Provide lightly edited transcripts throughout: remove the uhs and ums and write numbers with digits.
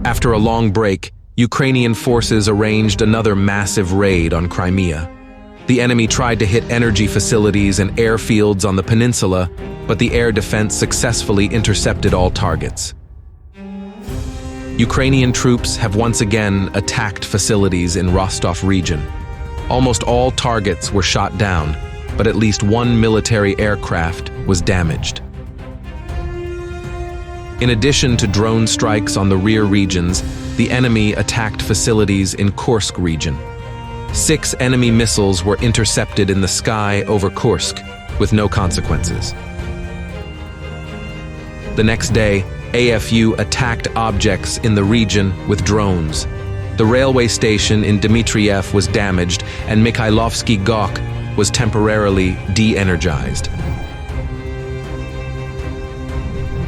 After a long break, Ukrainian forces arranged another massive raid on Crimea. The enemy tried to hit energy facilities and airfields on the peninsula, but the air defense successfully intercepted all targets. Ukrainian troops have once again attacked facilities in Rostov region. Almost all targets were shot down, but at least one military aircraft was damaged. In addition to drone strikes on the rear regions, the enemy attacked facilities in Kursk region. 6 enemy missiles were intercepted in the sky over Kursk, with no consequences. The next day, AFU attacked objects in the region with drones. The railway station in Dmitriev was damaged, and Mikhailovsky Gok was temporarily de-energized.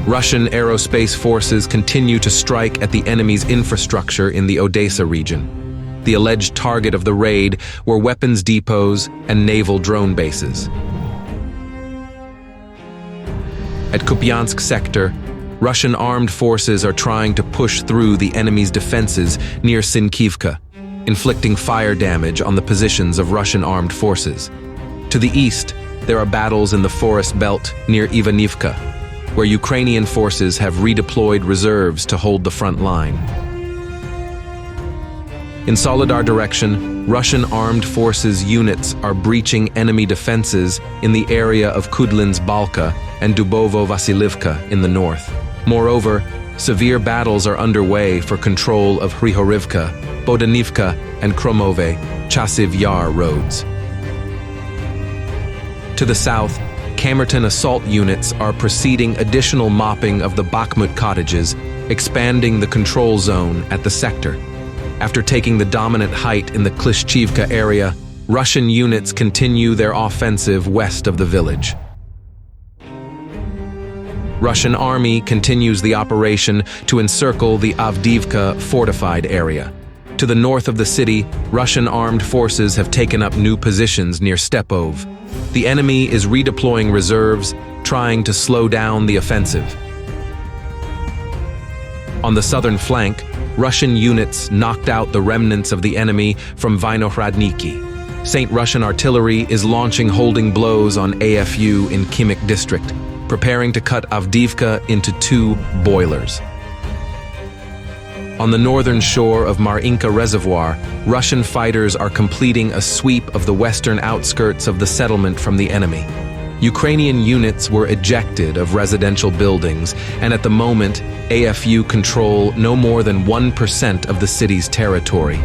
Russian aerospace forces continue to strike at the enemy's infrastructure in the Odessa region. The alleged target of the raid were weapons depots and naval drone bases. At Kupiansk sector, Russian armed forces are trying to push through the enemy's defenses near Sinkivka, inflicting fire damage on the positions of Russian armed forces. To the east, there are battles in the forest belt near Ivanivka, where Ukrainian forces have redeployed reserves to hold the front line. In Solidar direction, Russian armed forces units are breaching enemy defenses in the area of Kudlin's Balka and Dubovo-Vasilivka in the north. Moreover, severe battles are underway for control of Hrihorivka, Bodanivka, and Kromove-Chasiv Yar roads. To the south, Kamerton assault units are proceeding additional mopping of the Bakhmut cottages, expanding the control zone at the sector. After taking the dominant height in the Klishchivka area, Russian units continue their offensive west of the village. Russian army continues the operation to encircle the Avdiivka fortified area. To the north of the city, Russian armed forces have taken up new positions near Stepov. The enemy is redeploying reserves, trying to slow down the offensive. On the southern flank, Russian units knocked out the remnants of the enemy from Vinohradniki. St. Russian artillery is launching holding blows on AFU in Kimik district, preparing to cut Avdiivka into 2 boilers. On the northern shore of Marinka Reservoir, Russian fighters are completing a sweep of the western outskirts of the settlement from the enemy. Ukrainian units were ejected of residential buildings, and at the moment, AFU control no more than 1% of the city's territory.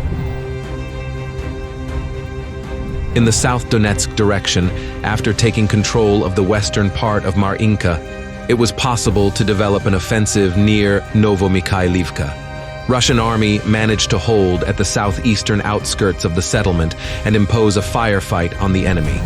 In the South Donetsk direction, after taking control of the western part of Marinka, it was possible to develop an offensive near Novomikhailivka. Russian army managed to hold at the southeastern outskirts of the settlement and impose a firefight on the enemy.